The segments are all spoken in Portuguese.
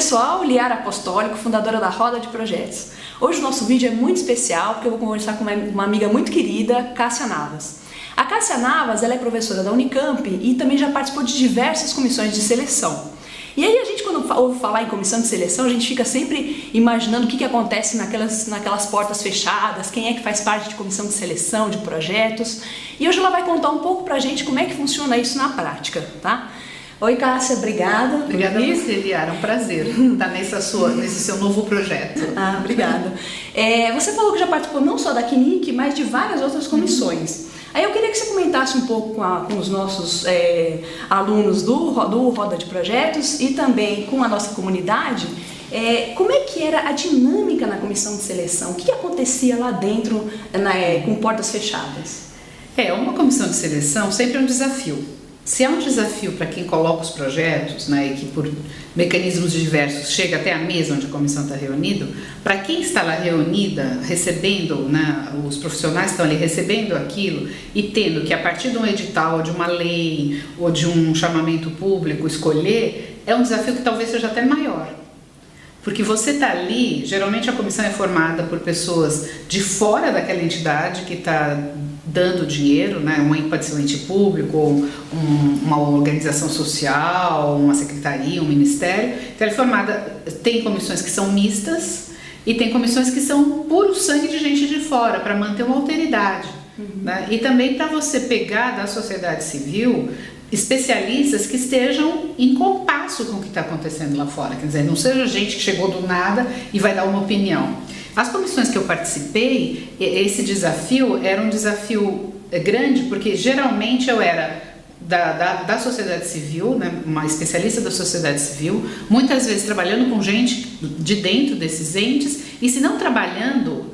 pessoal, Liara Apostólico, fundadora da Roda de Projetos. Hoje o nosso vídeo é muito especial porque eu vou conversar com uma amiga muito querida, Cássia Navas. A Cássia Navas, ela é professora da Unicamp e também já participou de diversas comissões de seleção. E aí a gente, quando ouve falar em comissão de seleção, a gente fica sempre imaginando o que acontece naquelas portas fechadas, quem é que faz parte de comissão de seleção, de projetos. E hoje ela vai contar um pouco pra gente como é que funciona isso na prática, tá? Oi, Cássia, obrigada. Obrigada a você, Liara, é um prazer estar nesse seu novo projeto. Obrigada. Você falou que já participou não só da CNIC, mas de várias outras comissões. Aí eu queria que você comentasse um pouco com os nossos alunos do Roda de Projetos e também com a nossa comunidade, como é que era a dinâmica na comissão de seleção? O que acontecia lá dentro com portas fechadas? Uma comissão de seleção sempre é um desafio. Se é um desafio para quem coloca os projetos, né, e que por mecanismos diversos chega até a mesa onde a comissão está reunida, para quem está lá reunida, recebendo, né, os profissionais que estão ali recebendo aquilo e tendo que a partir de um edital, ou de uma lei, ou de um chamamento público escolher, é um desafio que talvez seja até maior. Porque você está ali, geralmente a comissão é formada por pessoas de fora daquela entidade que está dando dinheiro, né? Pode ser um ente público, ou uma organização social, uma secretaria, um ministério. Então ela é formada, tem comissões que são mistas e tem comissões que são puro sangue de gente de fora, para manter uma alteridade. Né? E também para você pegar da sociedade civil especialistas que estejam em compasso com o que está acontecendo lá fora, quer dizer, não seja gente que chegou do nada e vai dar uma opinião. As comissões que eu participei, esse desafio era um desafio grande, porque geralmente eu era da sociedade civil, né, uma especialista da sociedade civil, muitas vezes trabalhando com gente de dentro desses entes, e se não trabalhando,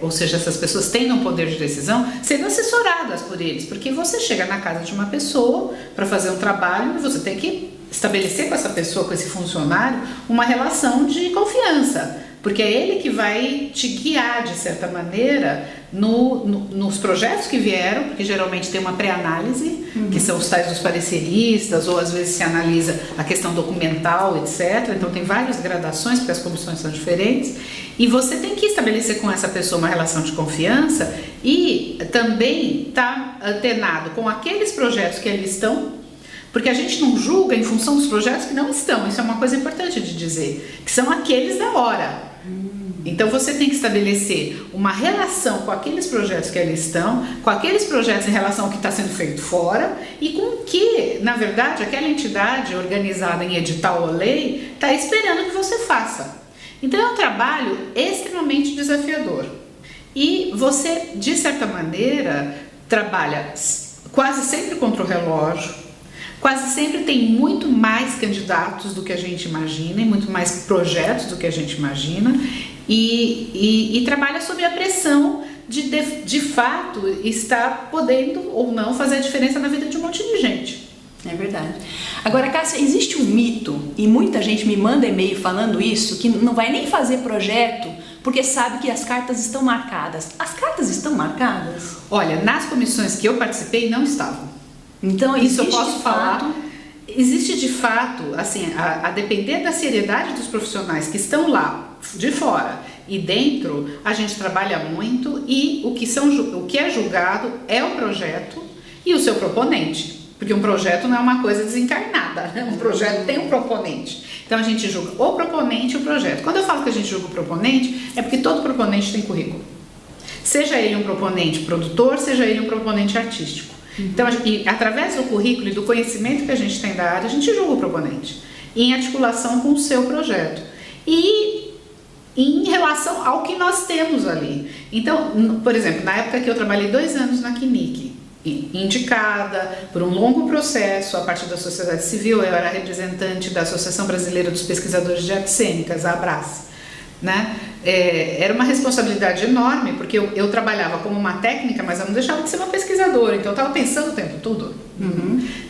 ou seja, essas pessoas tendo um poder de decisão, sendo assessoradas por eles, porque você chega na casa de uma pessoa para fazer um trabalho e você tem que estabelecer com essa pessoa, com esse funcionário, uma relação de confiança, porque é ele que vai te guiar, de certa maneira, nos projetos que vieram, porque geralmente tem uma pré-análise, que são os tais dos pareceristas, ou às vezes se analisa a questão documental, etc. Então tem várias gradações, porque as comissões são diferentes, e você tem que estabelecer com essa pessoa uma relação de confiança e também estar antenado com aqueles projetos que ali estão, porque a gente não julga em função dos projetos que não estão, isso é uma coisa importante de dizer, que são aqueles da hora. Então você tem que estabelecer uma relação com aqueles projetos que ali estão, com aqueles projetos em relação ao que está sendo feito fora e com o que, na verdade, aquela entidade organizada em edital ou lei está esperando que você faça. Então é um trabalho extremamente desafiador e você, de certa maneira, trabalha quase sempre contra o relógio, quase sempre tem muito mais candidatos do que a gente imagina e muito mais projetos do que a gente imagina e trabalha sob a pressão de fato estar podendo ou não fazer a diferença na vida de um monte de gente. É verdade. Agora, Cássia, existe um mito, e muita gente me manda e-mail falando isso, que não vai nem fazer projeto porque sabe que as cartas estão marcadas. As cartas estão marcadas? Olha, nas comissões que eu participei não estavam. Então, isso eu posso falar. Existe de fato, assim, a depender da seriedade dos profissionais que estão lá de fora e dentro, a gente trabalha muito e o que é julgado é o projeto e o seu proponente, porque um projeto não é uma coisa desencarnada, né? Um projeto tem um proponente. Então a gente julga o proponente e o projeto. Quando eu falo que a gente julga o proponente, é porque todo proponente tem currículo. Seja ele um proponente produtor, seja ele um proponente artístico. Então, através do currículo e do conhecimento que a gente tem da área, a gente julga o proponente, em articulação com o seu projeto e em relação ao que nós temos ali. Então, por exemplo, na época que eu trabalhei 2 anos na CNIC, indicada por um longo processo a partir da sociedade civil, eu era representante da Associação Brasileira dos Pesquisadores de Artes Cênicas, a ABRACE, né? Era uma responsabilidade enorme, porque eu trabalhava como uma técnica, mas eu não deixava de ser uma pesquisadora, então eu estava pensando o tempo todo.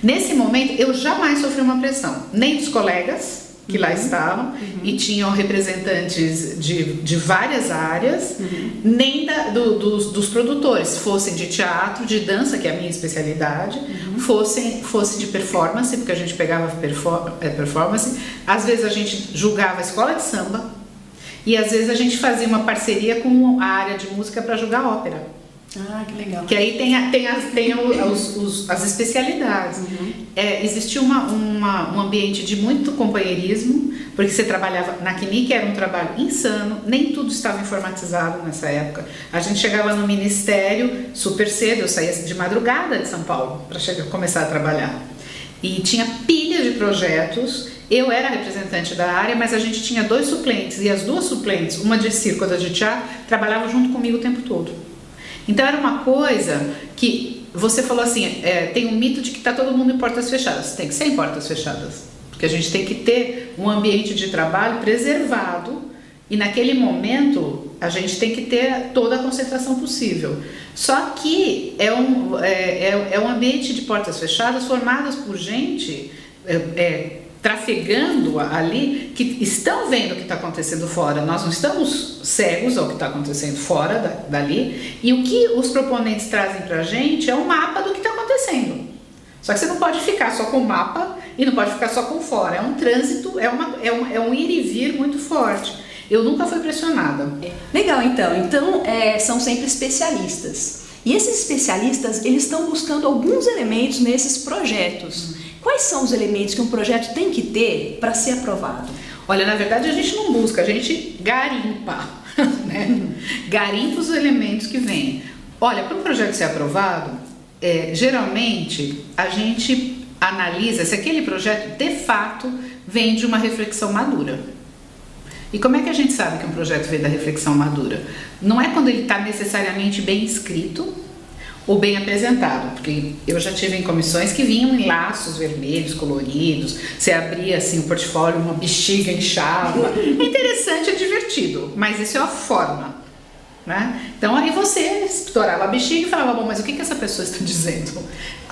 Nesse momento, eu jamais sofri uma pressão, nem dos colegas, que lá estavam, e tinham representantes de várias áreas, nem dos produtores, fossem de teatro, de dança, que é a minha especialidade, fosse de performance, porque a gente pegava performance, às vezes a gente julgava a escola de samba, e às vezes a gente fazia uma parceria com a área de música para julgar ópera. Ah, que legal. Que aí tem as especialidades. Existia um ambiente de muito companheirismo, porque você trabalhava na CNIC, era um trabalho insano, nem tudo estava informatizado nessa época. A gente chegava no ministério super cedo, eu saía de madrugada de São Paulo para começar a trabalhar. E tinha pilha de projetos. Eu era representante da área, mas a gente tinha 2 suplentes, e as 2 suplentes, uma de circo e outra de teatro, trabalhavam junto comigo o tempo todo. Então era uma coisa que você falou assim, tem um mito de que está todo mundo em portas fechadas. Tem que ser em portas fechadas, porque a gente tem que ter um ambiente de trabalho preservado, e naquele momento a gente tem que ter toda a concentração possível. Só que é um ambiente de portas fechadas formadas por gente trafegando ali, que estão vendo o que está acontecendo fora. Nós não estamos cegos ao que está acontecendo fora dali, e o que os proponentes trazem para a gente é um mapa do que está acontecendo. Só que você não pode ficar só com o mapa e não pode ficar só com fora. É um trânsito, é um ir e vir muito forte. Eu nunca fui pressionada. Legal, então são sempre especialistas. E esses especialistas, eles estão buscando alguns elementos nesses projetos. Quais são os elementos que um projeto tem que ter para ser aprovado? Olha, na verdade a gente não busca, a gente garimpa, né? Garimpa os elementos que vêm. Olha, para um projeto ser aprovado, geralmente a gente analisa se aquele projeto de fato vem de uma reflexão madura. E como é que a gente sabe que um projeto vem da reflexão madura? Não é quando ele está necessariamente bem escrito ou bem apresentado, porque eu já tive em comissões que vinham em laços vermelhos, coloridos, você abria assim o portfólio, uma bexiga inchava. É interessante, é divertido, mas isso é a forma, né? Então aí você estourava a bexiga e falava, bom, mas o que essa pessoa está dizendo?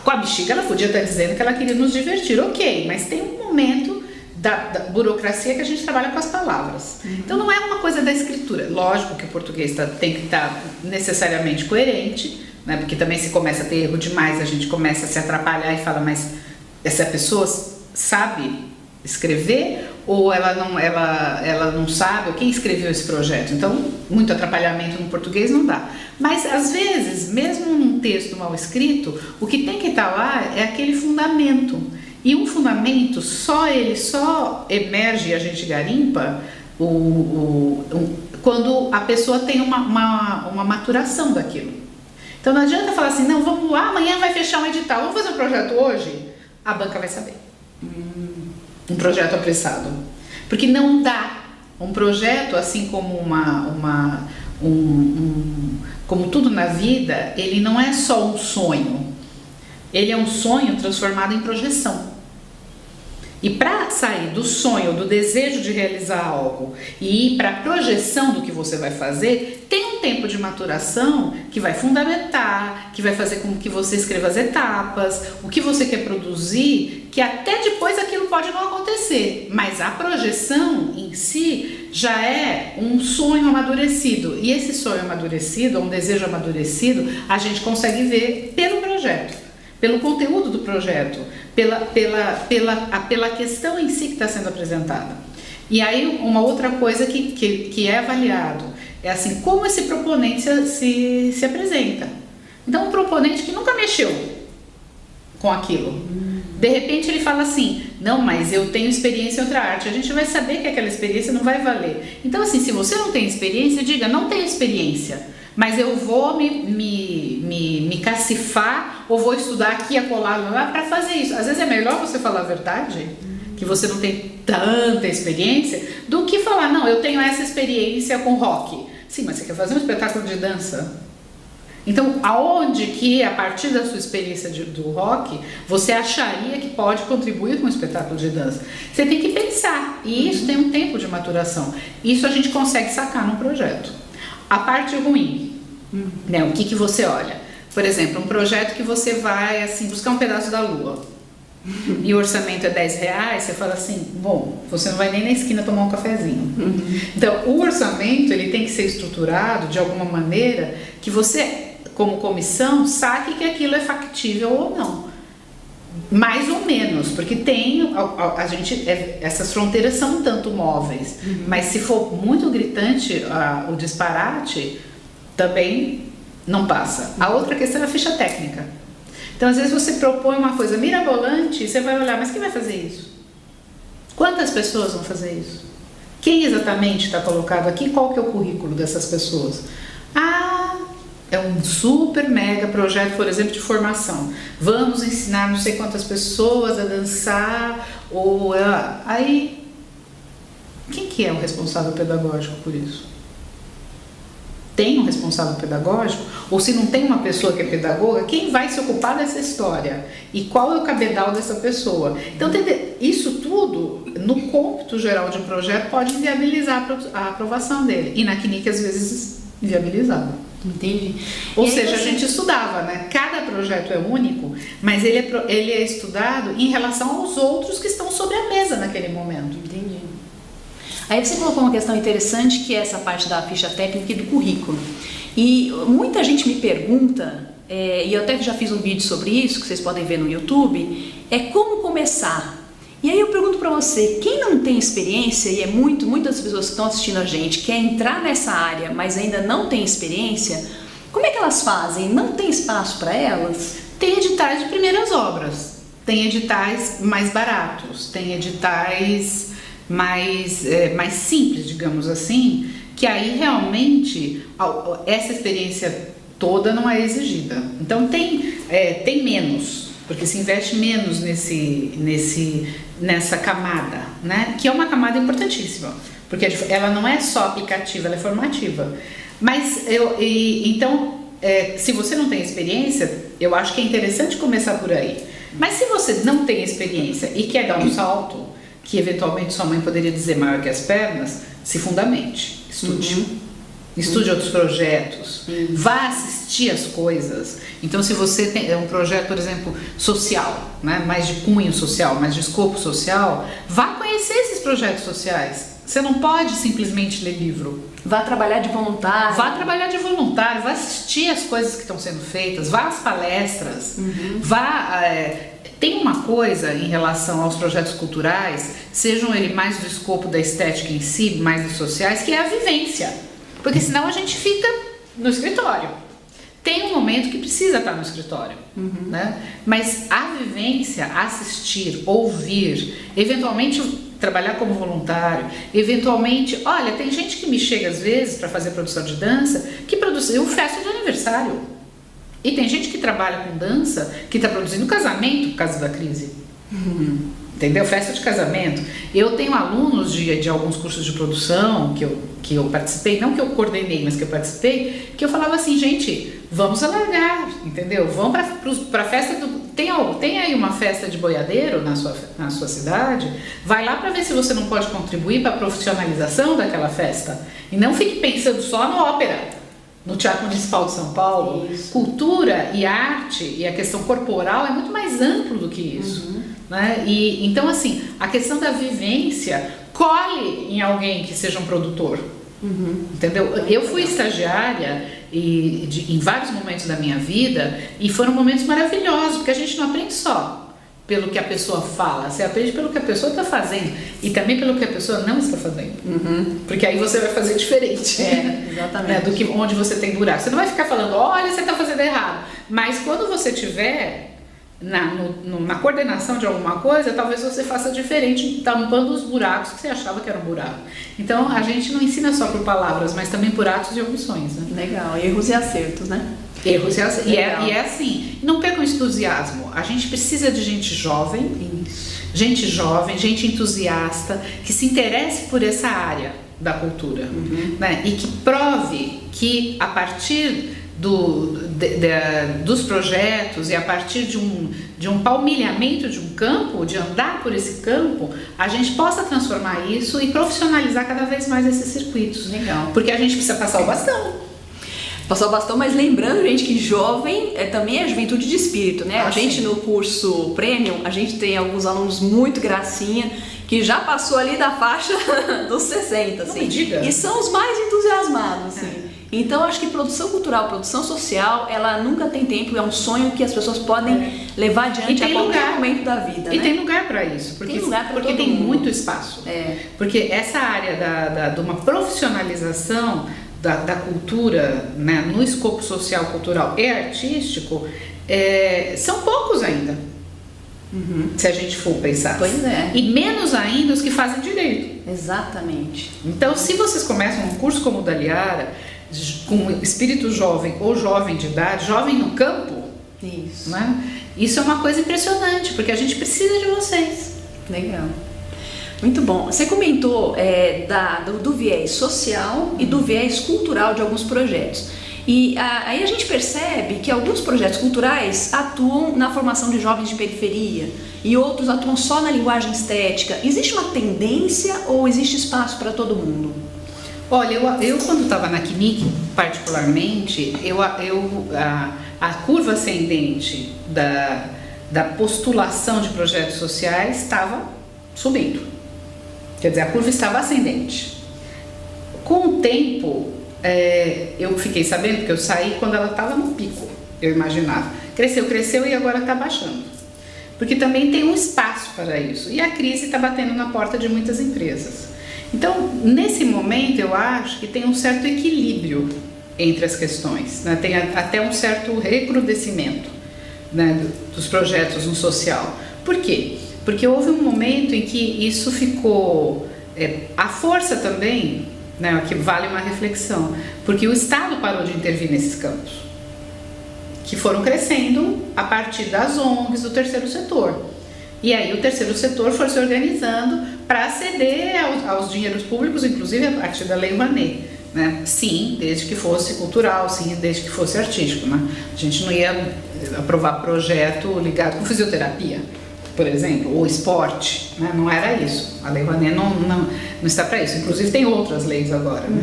Com a bexiga ela podia estar dizendo que ela queria nos divertir, ok, mas tem um momento da burocracia que a gente trabalha com as palavras. Então não é uma coisa da escritura. Lógico que o português tem que estar necessariamente coerente, né? Porque também se começa a ter erro demais, a gente começa a se atrapalhar e fala, mas essa pessoa sabe escrever ou ela não sabe, ou quem escreveu esse projeto? Então, muito atrapalhamento no português não dá. Mas, às vezes, mesmo num texto mal escrito, o que tem que estar lá é aquele fundamento. E um fundamento, ele só emerge e a gente garimpa quando a pessoa tem uma maturação daquilo. Então não adianta falar assim, não, vamos lá, amanhã vai fechar um edital, vamos fazer um projeto hoje? A banca vai saber. Um projeto apressado. Porque não dá. Um projeto, assim como como tudo na vida, ele não é só um sonho. Ele é um sonho transformado em projeção. E para sair do sonho, do desejo de realizar algo e ir para a projeção do que você vai fazer, tem um tempo de maturação que vai fundamentar, que vai fazer com que você escreva as etapas, o que você quer produzir, que até depois aquilo pode não acontecer, mas a projeção em si já é um sonho amadurecido. E esse sonho amadurecido, um desejo amadurecido, a gente consegue ver pelo projeto, pelo conteúdo do projeto, pela questão em si que está sendo apresentada. E aí uma outra coisa que é avaliado é assim, como esse proponente se apresenta. Então um proponente que nunca mexeu com aquilo, de repente ele fala assim, não, mas eu tenho experiência em outra arte, a gente vai saber que aquela experiência não vai valer. Então assim, se você não tem experiência, diga, não tenho experiência, mas eu vou me cacifar ou vou estudar aqui, acolá, lá para fazer isso. Às vezes é melhor você falar a verdade, que você não tem tanta experiência, do que falar, não, eu tenho essa experiência com rock. Sim, mas você quer fazer um espetáculo de dança? Então, aonde que, a partir da sua experiência do rock, você acharia que pode contribuir com o espetáculo de dança? Você tem que pensar, e isso tem um tempo de maturação. Isso a gente consegue sacar num projeto. A parte ruim, né? O que você olha? Por exemplo, um projeto que você vai assim, buscar um pedaço da lua, e o orçamento é R$10, você fala assim, bom, você não vai nem na esquina tomar um cafezinho. Então, o orçamento ele tem que ser estruturado de alguma maneira que você, como comissão, saque que aquilo é factível ou não. Mais ou menos, porque tem essas fronteiras são um tanto móveis, mas se for muito gritante o disparate, também não passa. A outra questão é a ficha técnica. Então, às vezes você propõe uma coisa mirabolante e você vai olhar, mas quem vai fazer isso? Quantas pessoas vão fazer isso? Quem exatamente está colocado aqui? Qual que é o currículo dessas pessoas? É um super mega projeto, por exemplo, de formação. Vamos ensinar não sei quantas pessoas a dançar, aí, quem que é o responsável pedagógico por isso? Tem um responsável pedagógico? Ou se não tem uma pessoa que é pedagoga, quem vai se ocupar dessa história? E qual é o cabedal dessa pessoa? Então, isso tudo, no cômputo geral de um projeto, pode inviabilizar a aprovação dele. E na CNIC, às vezes, inviabilizava. Entendi. Ou seja, a gente estudava, né? Cada projeto é único, mas ele é estudado em relação aos outros que estão sobre a mesa naquele momento. Entendi. Aí você colocou uma questão interessante, que é essa parte da ficha técnica e do currículo. E muita gente me pergunta, e eu até já fiz um vídeo sobre isso, que vocês podem ver no YouTube, como começar. E aí eu pergunto para você, quem não tem experiência, e muitas pessoas que estão assistindo a gente, quer entrar nessa área, mas ainda não tem experiência, como é que elas fazem? Não tem espaço para elas? Tem editais de primeiras obras, tem editais mais baratos, tem editais mais simples, digamos assim, que aí realmente essa experiência toda não é exigida. Então tem menos, porque se investe menos nessa camada, né? Que é uma camada importantíssima, porque ela não é só aplicativa, ela é formativa. Mas então, se você não tem experiência, eu acho que é interessante começar por aí. Mas se você não tem experiência e quer dar um salto, que eventualmente sua mãe poderia dizer maior que as pernas, se fundamente, estude. Estude outros projetos, vá assistir as coisas. Então, se você tem um projeto, por exemplo, social, né, mais de cunho social, mais de escopo social, vá conhecer esses projetos sociais. Você não pode simplesmente ler livro. Vá trabalhar de voluntário. Vá trabalhar de voluntário, vá assistir as coisas que estão sendo feitas, vá às palestras, Tem uma coisa em relação aos projetos culturais, sejam eles mais do escopo da estética em si, mais dos sociais, que é a vivência. Porque senão a gente fica no escritório. Tem um momento que precisa estar no escritório, né? Mas a vivência, assistir, ouvir, eventualmente trabalhar como voluntário, eventualmente, olha, tem gente que me chega às vezes para fazer produção de dança, que produziu festa de aniversário. E tem gente que trabalha com dança, que está produzindo casamento por causa da crise. Entendeu? Festa de casamento. Eu tenho alunos de alguns cursos de produção que eu participei, não que eu coordenei, mas que eu participei, que eu falava assim, gente, vamos alargar, entendeu? Vamos para a festa tem aí uma festa de boiadeiro na sua cidade, vai lá para ver se você não pode contribuir para a profissionalização daquela festa. E não fique pensando só na ópera, no Teatro Municipal de São Paulo. Isso. Cultura e arte e a questão corporal é muito mais amplo do que isso. Né? E então, assim, a questão da vivência colhe em alguém que seja um produtor. Entendeu? Eu fui estagiária em vários momentos da minha vida e foram momentos maravilhosos, porque a gente não aprende só pelo que a pessoa fala, você aprende pelo que a pessoa está fazendo e também pelo que a pessoa não está fazendo. Porque aí você vai fazer diferente, exatamente. Né, do que onde você tem buraco. Você não vai ficar falando, olha, você está fazendo errado, mas quando você tiver na coordenação de alguma coisa, talvez você faça diferente, tampando os buracos que você achava que era um buraco. Então, a gente não ensina só por palavras, mas também por atos e omissões, né? Legal, erros e acertos, né? Erros e acertos. E é assim, não perca o entusiasmo. A gente precisa de gente jovem, gente entusiasta, que se interesse por essa área da cultura, né? E que prove que a partir dos projetos e a partir de um palmilhamento de um campo, de andar por esse campo, a gente possa transformar isso e profissionalizar cada vez mais esses circuitos. Legal. Porque a gente precisa passar o bastão. Passar o bastão, mas lembrando, gente, que jovem também é juventude de espírito, né? A gente sim. no curso Premium, a gente tem alguns alunos muito gracinha, que já passou ali da faixa dos 60, assim. Não me diga. E são os mais entusiasmados, assim. Então, acho que produção cultural, produção social, ela nunca tem tempo, é um sonho que as pessoas podem levar adiante a qualquer momento da vida, E né? tem lugar para isso, porque todo tem mundo. Muito espaço. Porque essa área de uma profissionalização da cultura, né, no escopo social, cultural e artístico, são poucos ainda, se a gente for pensar. Pois é. E menos ainda os que fazem direito. Exatamente. Então, se vocês começam um curso como o da Liara, com espírito jovem ou jovem de idade, jovem no campo, Isso. né? Isso é uma coisa impressionante, porque a gente precisa de vocês. Legal. Muito bom. Você comentou do viés social e do viés cultural de alguns projetos. E aí a gente percebe que alguns projetos culturais atuam na formação de jovens de periferia e outros atuam só na linguagem estética. Existe uma tendência ou existe espaço para todo mundo? Olha, eu quando estava na CNIC, particularmente, a curva ascendente da postulação de projetos sociais estava subindo. Quer dizer, a curva estava ascendente. Com o tempo, eu fiquei sabendo, porque eu saí quando ela estava no pico, eu imaginava. Cresceu e agora está baixando. Porque também tem um espaço para isso. E a crise está batendo na porta de muitas empresas. Então, nesse momento, eu acho que tem um certo equilíbrio entre as questões, né? Tem até um certo recrudescimento, né, dos projetos no social. Por quê? Porque houve um momento em que isso ficou... a força também, né, que vale uma reflexão, porque o Estado parou de intervir nesses campos, que foram crescendo a partir das ONGs do terceiro setor. E aí o terceiro setor foi se organizando para aceder aos dinheiros públicos, inclusive a partir da Lei Rouanet, né? Sim, desde que fosse cultural, sim, desde que fosse artístico, né? A gente não ia aprovar projeto ligado com fisioterapia, por exemplo, ou esporte, né? Não era isso. A Lei Rouanet não está para isso. Inclusive tem outras leis agora, né?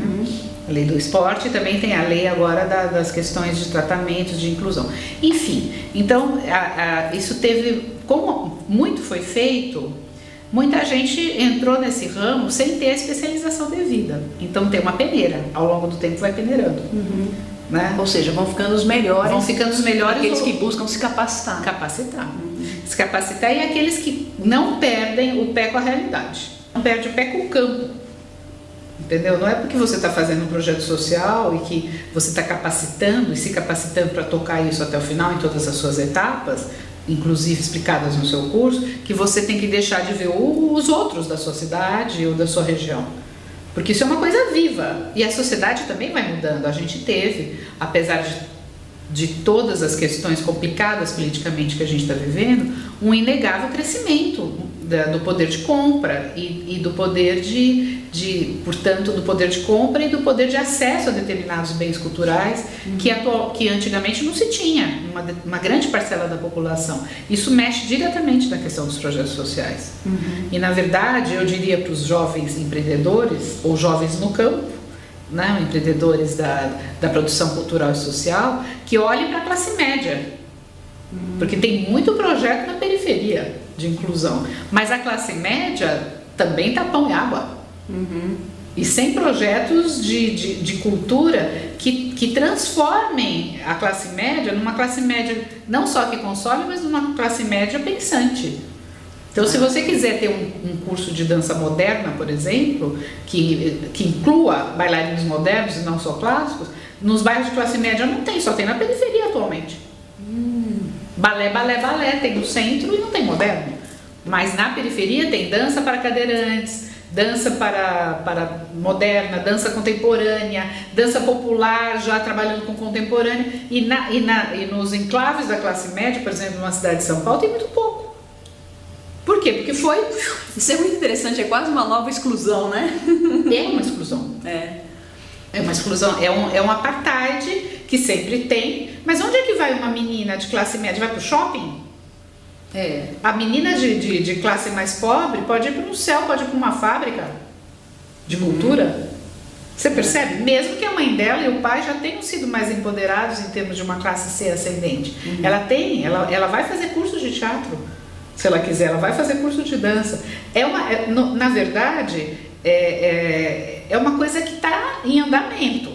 A lei do esporte, também tem a lei agora das questões de tratamentos, de inclusão. Enfim, então isso teve, como muito foi feito, muita gente entrou nesse ramo sem ter a especialização devida. Então tem uma peneira, ao longo do tempo vai peneirando. Né? Ou seja, vão ficando os melhores. Vão ficando os melhores. Aqueles que buscam se capacitar. Se capacitar, e aqueles que não perdem o pé com a realidade. Não perde o pé com o campo. Entendeu? Não é porque você está fazendo um projeto social e que você está capacitando e se capacitando para tocar isso até o final em todas as suas etapas, inclusive explicadas no seu curso, que você tem que deixar de ver os outros da sua cidade ou da sua região. Porque isso é uma coisa viva e a sociedade também vai mudando. A gente teve, apesar de todas as questões complicadas politicamente que a gente está vivendo, um inegável crescimento do poder de compra e do poder portanto, do poder de compra e do poder de acesso a determinados bens culturais que antigamente não se tinha, uma grande parcela da população. Isso mexe diretamente na questão dos projetos sociais. E, na verdade, eu diria para os jovens empreendedores, ou jovens no campo, né, empreendedores da produção cultural e social, que olhem para a classe média, porque tem muito projeto na periferia de inclusão, mas a classe média também está pão e água. E sem projetos de cultura que transformem a classe média numa classe média não só que consome, mas numa classe média pensante. Então, se você quiser ter um curso de dança moderna, por exemplo, que inclua bailarinos modernos e não só clássicos, nos bairros de classe média não tem, só tem na periferia atualmente. Balé, tem no centro e não tem moderno. Mas na periferia tem dança para cadeirantes, dança para moderna, dança contemporânea, dança popular, já trabalhando com contemporânea. E nos enclaves da classe média, por exemplo, numa cidade de São Paulo, tem muito pouco. Por quê? Porque foi... Isso é muito interessante, é quase uma nova exclusão, né? É uma exclusão. É uma exclusão, é um apartheid que sempre tem. Mas onde é que vai uma menina de classe média? Vai para o shopping? A menina de classe mais pobre pode ir para o céu, pode ir para uma fábrica de cultura. Você percebe? Mesmo que a mãe dela e o pai já tenham sido mais empoderados em termos de uma classe C ascendente. Ela vai fazer curso de teatro, se ela quiser, ela vai fazer curso de dança. Na verdade, é uma coisa que está em andamento.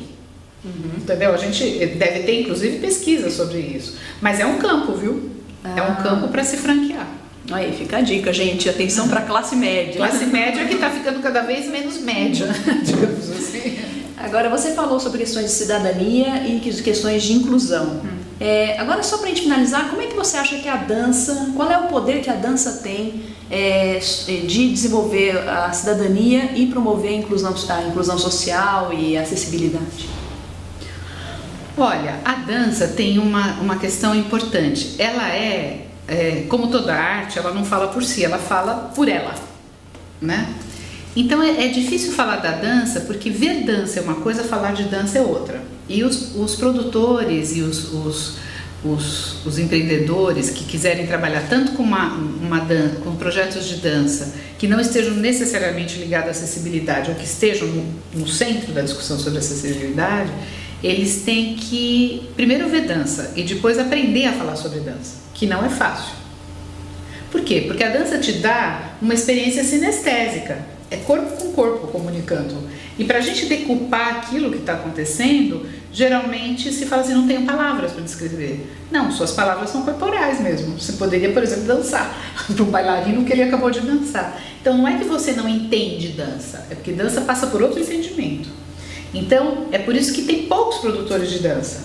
Entendeu? A gente deve ter, inclusive, pesquisa sobre isso. Mas é um campo, viu? É um campo para se franquear. Aí fica a dica, gente, atenção para a classe média. Classe média que está ficando cada vez menos média, digamos assim. Agora, você falou sobre questões de cidadania e questões de inclusão. Agora, só para a gente finalizar, como é que você acha que a dança, qual é o poder que a dança tem de desenvolver a cidadania e promover a inclusão social e a acessibilidade? Olha, a dança tem uma questão importante. Ela como toda arte, ela não fala por si, ela fala por ela, né? Então é difícil falar da dança, porque ver dança é uma coisa, falar de dança é outra. E os produtores e os empreendedores que quiserem trabalhar tanto com com projetos de dança que não estejam necessariamente ligados à acessibilidade ou que estejam no centro da discussão sobre acessibilidade, eles têm que primeiro ver dança e depois aprender a falar sobre dança, que não é fácil. Por quê? Porque a dança te dá uma experiência sinestésica, é corpo com corpo comunicando. E para a gente decupar aquilo que está acontecendo, geralmente se fala assim, não tenho palavras para descrever. Não, suas palavras são corporais mesmo. Você poderia, por exemplo, dançar para um bailarino que ele acabou de dançar. Então não é que você não entende dança, é porque dança passa por outro entendimento. Então, é por isso que tem poucos produtores de dança.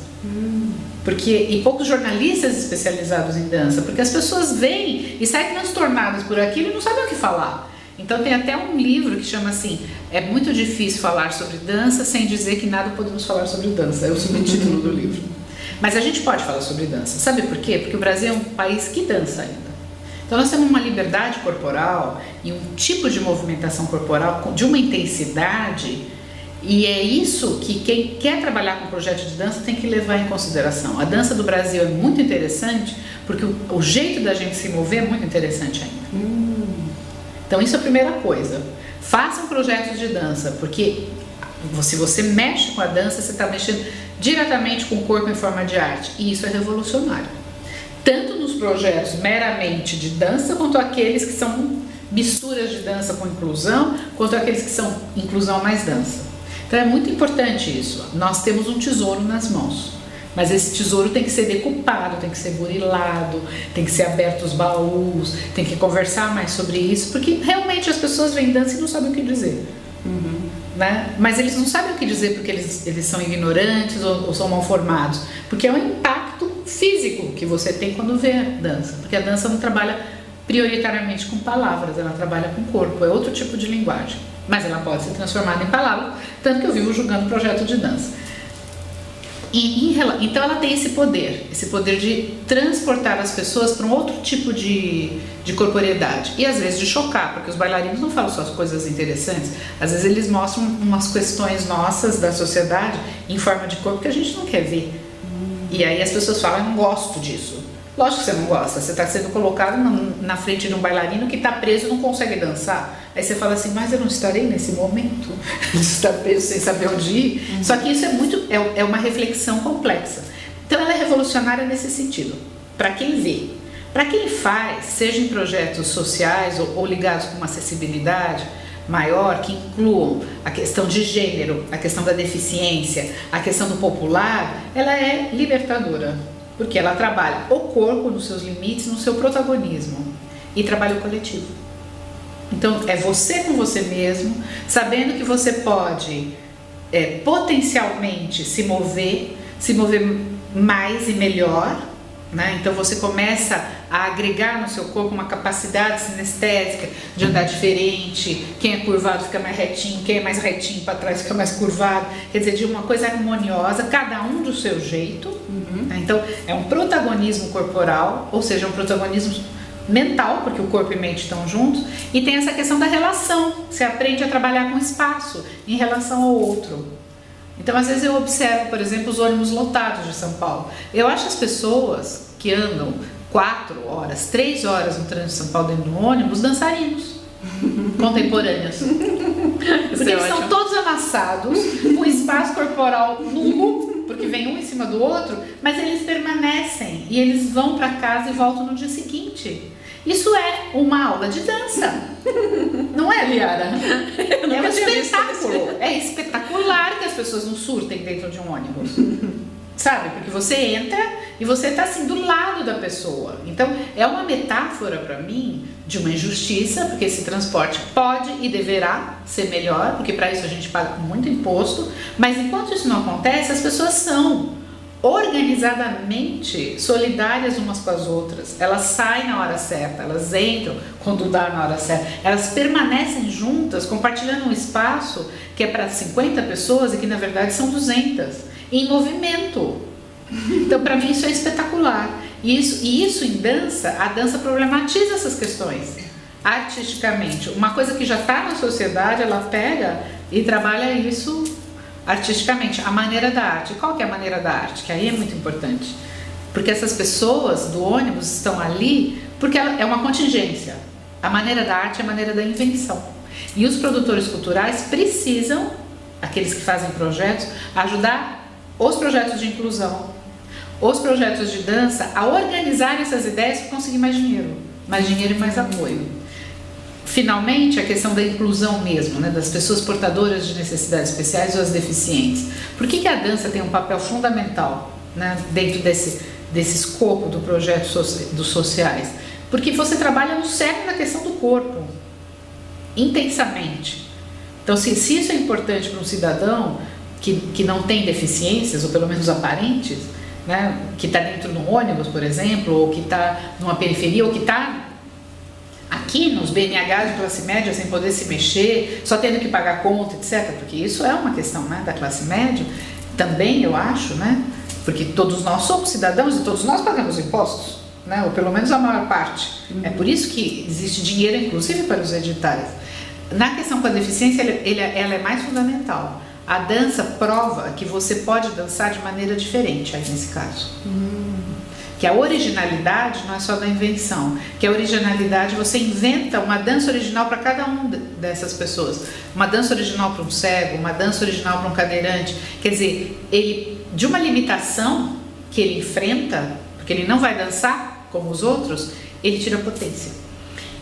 E poucos jornalistas especializados em dança, porque as pessoas vêm e saem transtornadas por aquilo e não sabem o que falar. Então tem até um livro que chama assim, é muito difícil falar sobre dança sem dizer que nada podemos falar sobre dança, é o subtítulo do livro. Mas a gente pode falar sobre dança, sabe por quê? Porque o Brasil é um país que dança ainda. Então nós temos uma liberdade corporal e um tipo de movimentação corporal de uma intensidade. E é isso que quem quer trabalhar com projeto de dança tem que levar em consideração. A dança do Brasil é muito interessante porque o jeito da gente se mover é muito interessante ainda. Então isso é a primeira coisa. Façam projetos de dança, porque se você mexe com a dança, você está mexendo diretamente com o corpo em forma de arte. E isso é revolucionário. Tanto nos projetos meramente de dança, quanto aqueles que são misturas de dança com inclusão, quanto aqueles que são inclusão mais dança. Então é muito importante isso. Nós temos um tesouro nas mãos, mas esse tesouro tem que ser decupado, tem que ser burilado, tem que ser aberto os baús, tem que conversar mais sobre isso, porque realmente as pessoas veem dança e não sabem o que dizer. Né? Mas eles não sabem o que dizer porque eles são ignorantes ou são mal formados, porque é um impacto físico que você tem quando vê a dança, porque a dança não trabalha prioritariamente com palavras, ela trabalha com o corpo, é outro tipo de linguagem. Mas ela pode ser transformada em palavra, tanto que eu vivo julgando projeto de dança. Então ela tem esse poder de transportar as pessoas para um outro tipo de corporeidade. E às vezes de chocar, porque os bailarinos não falam só as coisas interessantes, às vezes eles mostram umas questões nossas da sociedade em forma de corpo que a gente não quer ver. E aí as pessoas falam, eu não gosto disso. Lógico que você não gosta, você está sendo colocado na frente de um bailarino que está preso e não consegue dançar. Aí você fala assim, mas eu não estarei nesse momento de estar preso sem saber onde ir. Só que isso é uma reflexão complexa. Então ela é revolucionária nesse sentido, para quem vê. Para quem faz, seja em projetos sociais ou ligados com uma acessibilidade maior, que incluam a questão de gênero, a questão da deficiência, a questão do popular, ela é libertadora. Porque ela trabalha o corpo nos seus limites, no seu protagonismo, e trabalha o coletivo. Então é você com você mesmo, sabendo que você pode potencialmente se mover mais e melhor, né? Então você começa a agregar no seu corpo uma capacidade sinestésica de andar diferente. Quem é curvado fica mais retinho, quem é mais retinho para trás fica mais curvado. Quer dizer, de uma coisa harmoniosa, cada um do seu jeito. Né? Então é um protagonismo corporal, ou seja, um protagonismo mental, porque o corpo e mente estão juntos. E tem essa questão da relação. Você aprende a trabalhar com espaço em relação ao outro. Então, às vezes eu observo, por exemplo, os ônibus lotados de São Paulo. Eu acho as pessoas que andam 4 horas, 3 horas no trânsito de São Paulo dentro do ônibus, dançarinos contemporâneos. Porque eles são todos amassados, com espaço corporal nulo, porque vem um em cima do outro, mas eles permanecem e eles vão para casa e voltam no dia seguinte. Isso é uma aula de dança, não é, Liara? É um espetáculo, é espetacular que as pessoas não surtem dentro de um ônibus. Sabe? Porque você entra e você está assim do lado da pessoa. Então é uma metáfora para mim de uma injustiça, porque esse transporte pode e deverá ser melhor, porque para isso a gente paga muito imposto, mas enquanto isso não acontece, as pessoas são organizadamente solidárias umas com as outras. Elas saem na hora certa, elas entram quando dá na hora certa, elas permanecem juntas, compartilhando um espaço que é para 50 pessoas e que na verdade são 200. Em movimento. Então, para mim, isso é espetacular. E isso em dança, a dança problematiza essas questões artisticamente. Uma coisa que já está na sociedade, ela pega e trabalha isso artisticamente. A maneira da arte. Qual que é a maneira da arte? Que aí é muito importante. Porque essas pessoas do ônibus estão ali porque é uma contingência. A maneira da arte é a maneira da invenção. E os produtores culturais precisam, aqueles que fazem projetos, ajudar os projetos de inclusão, os projetos de dança, a organizar essas ideias para conseguir mais dinheiro e mais apoio. Finalmente, a questão da inclusão mesmo, né, das pessoas portadoras de necessidades especiais ou as deficientes. Por que a dança tem um papel fundamental, né, dentro desse escopo do projeto dos sociais? Porque você trabalha no cerne da questão do corpo, intensamente. Então, se isso é importante para um cidadão que não tem deficiências, ou pelo menos aparentes, né, que está dentro de um ônibus, por exemplo, ou que está numa periferia, ou que está aqui nos BNHs de classe média sem poder se mexer, só tendo que pagar conta, etc. Porque isso é uma questão, né, da classe média, também eu acho, né, porque todos nós somos cidadãos e todos nós pagamos impostos, né, ou pelo menos a maior parte. É por isso que existe dinheiro, inclusive, para os editais. Na questão com a deficiência, ela é mais fundamental. A dança prova que você pode dançar de maneira diferente, aí nesse caso. Que a originalidade não é só da invenção, que a originalidade, você inventa uma dança original para cada uma dessas pessoas. Uma dança original para um cego, uma dança original para um cadeirante. Quer dizer, ele, de uma limitação que ele enfrenta, porque ele não vai dançar como os outros, ele tira potência.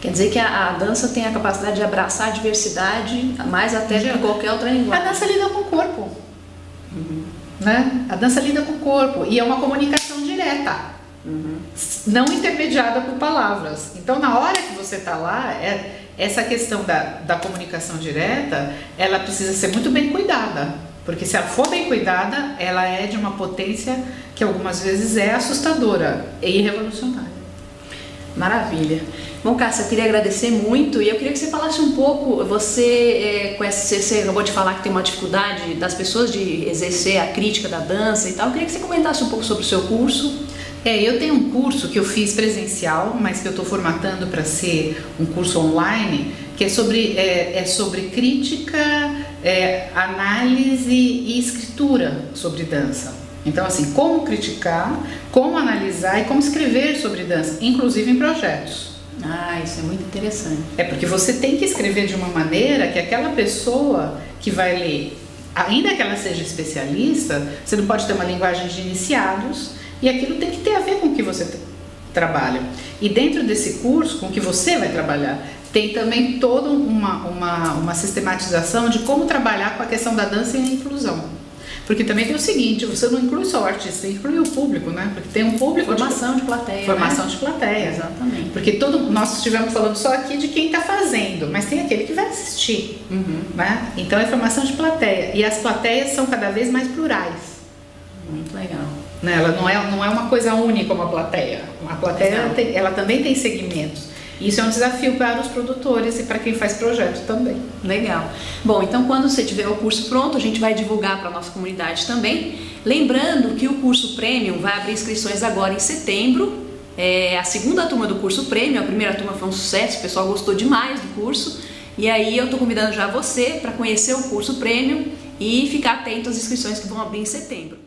Quer dizer que a dança tem a capacidade de abraçar a diversidade, mais até do que qualquer outra linguagem. A dança lida com o corpo. Né? A dança lida com o corpo e é uma comunicação direta, não intermediada por palavras. Então, na hora que você está lá, essa questão da comunicação direta, ela precisa ser muito bem cuidada. Porque se ela for bem cuidada, ela é de uma potência que algumas vezes é assustadora e revolucionária. Maravilha. Bom, Cássia, eu queria agradecer muito e eu queria que você falasse um pouco, você acabou de falar que tem uma dificuldade das pessoas de exercer a crítica da dança e tal, eu queria que você comentasse um pouco sobre o seu curso. Eu tenho um curso que eu fiz presencial, mas que eu estou formatando para ser um curso online, que é sobre crítica, análise e escritura sobre dança. Então, assim, como criticar, como analisar e como escrever sobre dança, inclusive em projetos. Isso é muito interessante. É porque você tem que escrever de uma maneira que aquela pessoa que vai ler, ainda que ela seja especialista, você não pode ter uma linguagem de iniciados e aquilo tem que ter a ver com o que você trabalha. E dentro desse curso, com o que você vai trabalhar, tem também toda uma sistematização de como trabalhar com a questão da dança e a inclusão. Porque também tem o seguinte, você não inclui só o artista, você inclui o público, né? Porque tem um público... Formação de plateia, Formação de plateia. Exatamente. Porque nós estivemos falando só aqui de quem está fazendo, mas tem aquele que vai assistir, né? Então é formação de plateia. E as plateias são cada vez mais plurais. Muito legal. Né? Ela não é uma coisa única, uma plateia. A plateia ela também tem segmentos. Isso é um desafio para os produtores e para quem faz projeto também. Legal. Bom, então quando você tiver o curso pronto, a gente vai divulgar para a nossa comunidade também. Lembrando que o curso Premium vai abrir inscrições agora em setembro. A segunda turma do curso Premium, a primeira turma foi um sucesso, o pessoal gostou demais do curso. E aí eu estou convidando já você para conhecer o curso Premium e ficar atento às inscrições que vão abrir em setembro.